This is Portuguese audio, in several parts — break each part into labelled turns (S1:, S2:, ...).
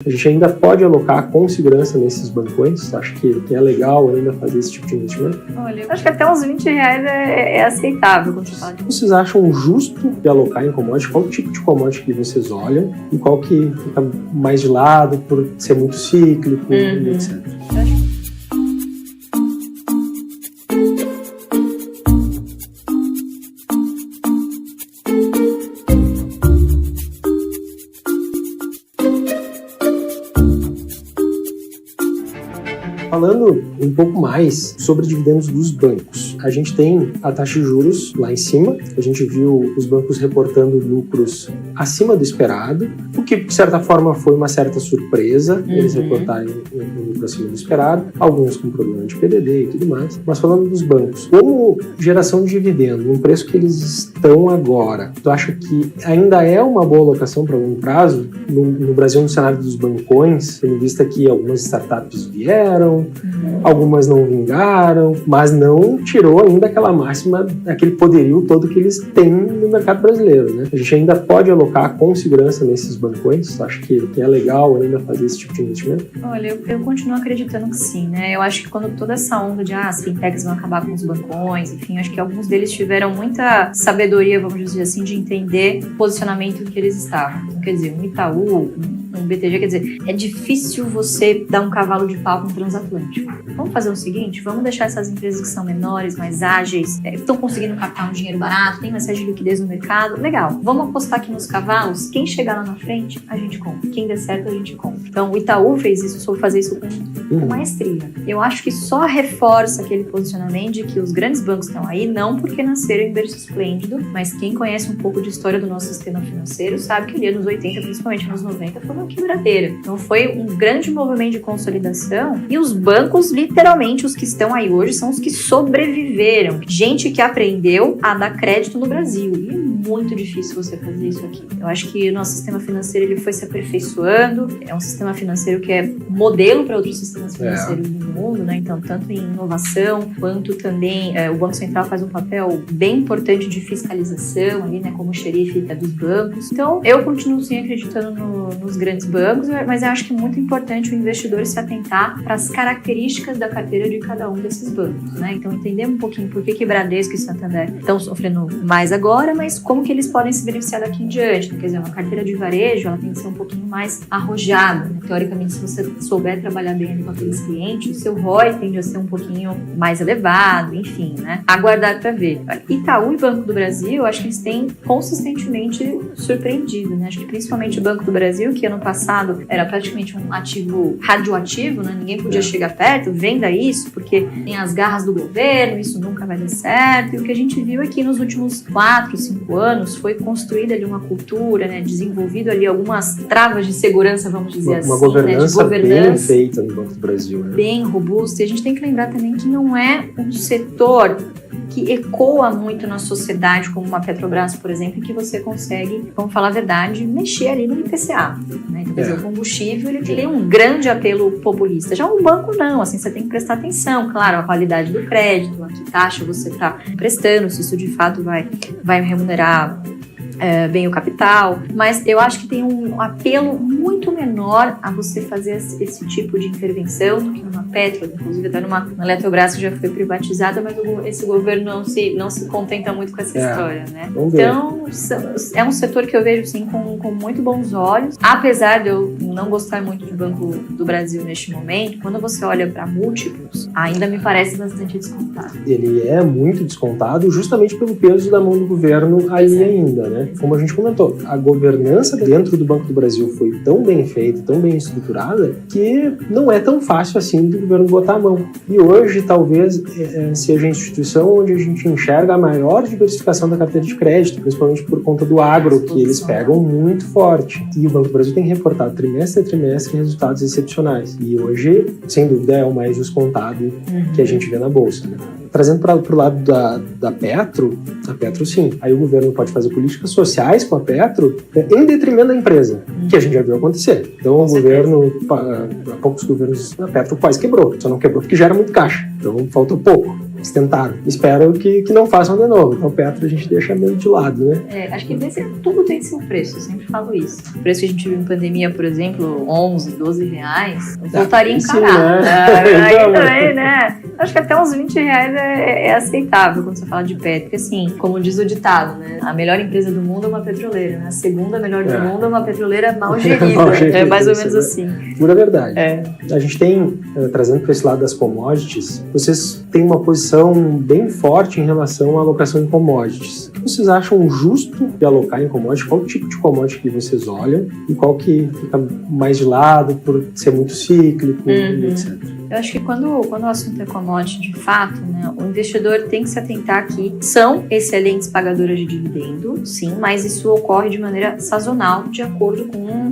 S1: A gente ainda pode alocar com segurança nesses bancões? Acho que é legal ainda fazer esse tipo de investimento?
S2: Olha, eu acho que até uns R$20 é aceitável quando você fala de...
S1: Vocês acham justo de alocar em commodity? Qual tipo de commodity que vocês olham? E qual que fica mais de lado por ser muito cíclico, etc?
S2: Eu acho que...
S1: Falando um pouco mais sobre dividendos dos bancos, a gente tem a taxa de juros lá em cima, a gente viu os bancos reportando lucros acima do esperado, o que de certa forma foi uma certa surpresa, eles reportarem um lucro acima do esperado, alguns com problema de PDD e tudo mais. Mas falando dos bancos, como geração de dividendo, no preço que eles estão agora, tu acha que ainda é uma boa alocação para longo prazo? No Brasil, no cenário dos bancões, tendo vista que algumas startups vieram, algumas não vingaram, mas não tirou ainda aquela máxima, aquele poderio todo que eles têm no mercado brasileiro, né? A gente ainda pode alocar com segurança nesses bancões? Acho que é legal ainda fazer esse tipo de investimento?
S2: Olha, eu continuo acreditando que sim, né? Eu acho que quando toda essa onda de as fintechs vão acabar com os bancões, enfim, acho que alguns deles tiveram muita sabedoria, vamos dizer assim, de entender o posicionamento que eles estavam. Então, quer dizer, um Itaú, um BTG, quer dizer, é difícil você dar um cavalo de pau com um transatlântico. Vamos fazer o seguinte, vamos deixar essas empresas que são menores, mais ágeis, estão conseguindo captar um dinheiro barato, tem uma série de liquidez no mercado, legal. Vamos apostar aqui nos cavalos, quem chegar lá na frente, a gente compra. Quem der certo, a gente compra. Então, o Itaú fez isso, soube fazer isso com maestria. Eu acho que só reforça aquele posicionamento de que os grandes bancos estão aí, não porque nasceram em berço esplêndido, mas quem conhece um pouco de história do nosso sistema financeiro sabe que ali nos 80, principalmente nos 90, foi uma quebradeira. Então, foi um grande movimento de consolidação e os bancos, literalmente, os que estão aí hoje, são os que sobreviveram. Gente que aprendeu a dar crédito no Brasil. E é muito difícil você fazer isso aqui. Eu acho que o nosso sistema financeiro ele foi se aperfeiçoando. É um sistema financeiro que é modelo para outros sistemas financeiros do mundo, né? Então, tanto em inovação, quanto também o Banco Central faz um papel bem importante de fiscalização ali, né? Como xerife dos bancos. Então, eu continuo sim acreditando nos grandes bancos, mas eu acho que é muito importante o investidor se atentar para as características da carteira de cada um desses bancos, né? Então, entender um pouquinho por que Bradesco e Santander estão sofrendo mais agora, mas como que eles podem se beneficiar daqui em diante, né? Quer dizer, uma carteira de varejo, ela tem que ser um pouquinho mais arrojada, né? Teoricamente, se você souber trabalhar bem ali com aqueles clientes, o seu ROI tende a ser um pouquinho mais elevado, enfim, né? Aguardar para ver. Itaú e Banco do Brasil, acho que eles têm consistentemente surpreendido, né? Acho que principalmente o Banco do Brasil, que ano passado era praticamente um ativo radioativo, né? Ninguém podia chegar perto, venda isso, porque tem as garras do governo, isso nunca vai dar certo. E o que a gente viu aqui nos últimos 4, 5 anos foi construída ali uma cultura, né? Desenvolvido ali algumas travas de segurança, vamos dizer assim,
S1: uma governança,
S2: né? De governança
S1: bem feita no Banco do Brasil, né?
S2: Bem robusta. E a gente tem que lembrar também que não é um setor que ecoa muito na sociedade, como uma Petrobras, por exemplo, em que você consegue, vamos falar a verdade, mexer ali no IPCA, né? Então, quer dizer, o combustível, ele tem um grande apelo populista. Já um banco não, assim, você tem que prestar atenção, claro, a qualidade do crédito, a que taxa você está prestando, se isso de fato vai remunerar bem o capital, mas eu acho que tem um apelo muito menor a você fazer esse tipo de intervenção do que numa Petro, inclusive até numa Eletrobras que já foi privatizada, mas esse governo não se contenta muito com essa história, né? Então, é um setor que eu vejo sim com muito bons olhos, apesar de eu não gostar muito do Banco do Brasil neste momento, quando você olha para múltiplos, ainda me parece bastante descontado.
S1: Ele é muito descontado justamente pelo peso da mão do governo ali ainda, né? Como a gente comentou, a governança dentro do Banco do Brasil foi tão bem feita, tão bem estruturada, que não é tão fácil assim do governo botar a mão. E hoje, talvez, seja a instituição onde a gente enxerga a maior diversificação da carteira de crédito, principalmente por conta do agro, que eles pegam muito forte. E o Banco do Brasil tem reportado trimestre a trimestre resultados excepcionais. E hoje, sem dúvida, é o mais descontado que a gente vê na Bolsa, né? Trazendo para o lado da Petro, a Petro sim, aí o governo pode fazer políticas sociais com a Petro em detrimento da empresa, que a gente já viu acontecer. Então o governo, há poucos governos, a Petro quase quebrou, só não quebrou porque gera muito caixa, então faltou pouco. Eles tentaram. Espero que não façam de novo. Então, o Petro a gente deixa meio de lado, né?
S2: Acho que tudo tem seu preço, eu sempre falo isso. O preço que a gente viu em pandemia, por exemplo, 11, 12 reais, eu voltaria a encarar. Aí também, né? Acho que até uns 20 reais é aceitável quando você fala de petro. Porque, assim, como diz o ditado, né? A melhor empresa do mundo é uma petroleira, né? A segunda melhor do mundo é uma petroleira mal gerida. É mais ou menos assim.
S1: Pura verdade. A gente tem, trazendo para esse lado das commodities, vocês têm uma posição bem forte em relação à alocação em commodities. O que vocês acham justo de alocar em commodities? Qual tipo de commodity que vocês olham e qual que fica mais de lado por ser muito cíclico, etc.
S2: Eu acho que quando o assunto é commodity, de fato, né, o investidor tem que se atentar que são excelentes pagadoras de dividendo, sim, mas isso ocorre de maneira sazonal, de acordo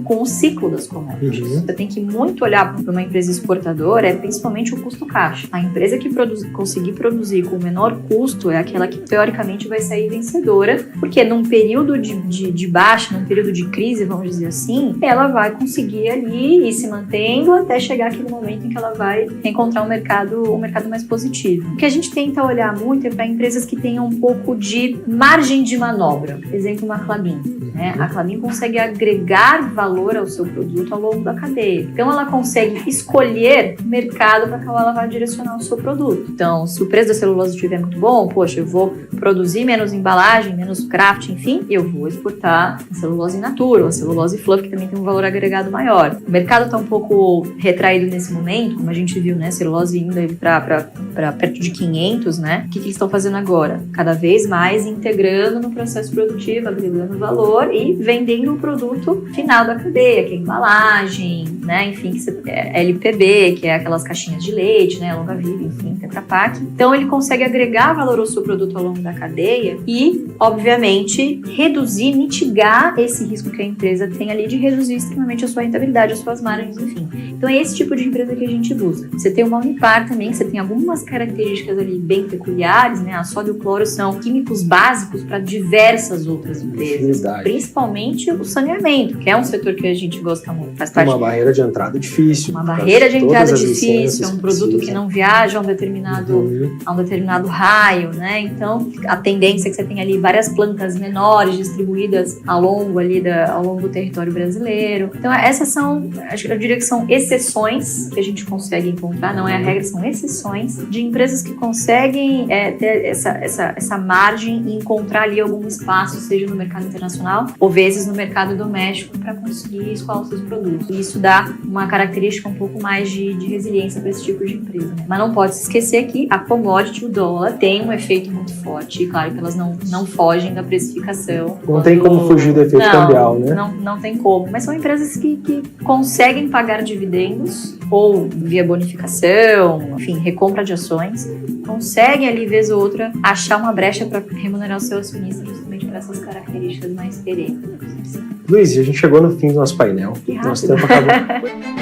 S2: com o ciclo das commodities. Você tem que muito olhar para uma empresa exportadora, principalmente o custo caixa. A empresa que conseguir produzir com o menor custo é aquela que, teoricamente, vai sair vencedora, porque num período de baixa, num período de crise, vamos dizer assim, ela vai conseguir ali ir se mantendo até chegar aquele momento em que ela vai encontrar um mercado mais positivo. O que a gente tenta olhar muito é para empresas que tenham um pouco de margem de manobra. Exemplo, uma Klabin. Né? A Klabin consegue agregar valor ao seu produto ao longo da cadeia. Então, ela consegue escolher o mercado para qual ela vai direcionar o seu produto. Então, se o preço da celulose estiver muito bom, poxa, eu vou produzir menos embalagem, menos craft, enfim, e eu vou exportar a celulose in natura, ou a celulose fluff, que também tem um valor agregado maior. O mercado está um pouco retraído nesse momento, como a gente viu, né? Celulose indo para perto de 500, né? O que eles estão fazendo agora? Cada vez mais integrando no processo produtivo, agregando valor e vendendo o produto final da cadeia, que é a embalagem, né? Enfim, que é LPB, que é aquelas caixinhas de leite, né? Longa vida, enfim, Tetra Pak. Então, ele consegue agregar valor ao seu produto ao longo da cadeia e, obviamente, reduzir, mitigar esse risco que a empresa tem ali de reduzir extremamente a sua rentabilidade, as suas margens, enfim. Então, é esse tipo de empresa que a gente busca. Você tem uma Unipar também, você tem algumas características ali bem peculiares, né? A sódio e o cloro são químicos básicos para diversas outras empresas, principalmente o saneamento, que é um setor que a gente gosta muito. Faz parte
S1: uma barreira de entrada difícil.
S2: Uma barreira de entrada difícil, é um produto que não viaja a um determinado raio, né? Então, a tendência é que você tenha ali várias plantas menores distribuídas ao longo do território brasileiro. Então, essas são, eu diria que são exceções que a gente consegue encontrar, não é a regra, são exceções de empresas que conseguem ter essa margem e encontrar ali algum espaço, seja no mercado internacional ou vezes no mercado doméstico, para conseguir escoar os seus produtos. E isso dá uma característica um pouco mais de resiliência para esse tipo de empresa, né? Mas não pode se esquecer que a commodity, o dólar, tem um efeito muito forte. E claro que elas não fogem da precificação.
S1: Não tem como fugir do efeito cambial, né?
S2: Não tem como. Mas são empresas que conseguem pagar dividendos ou via bonificação, enfim, recompra de ações, conseguem ali, vez ou outra, achar uma brecha para remunerar o seu acionista justamente por essas características mais perenes.
S1: Luiz, a gente chegou no fim do nosso painel.
S2: Que rápido.
S1: Nosso tempo acabou.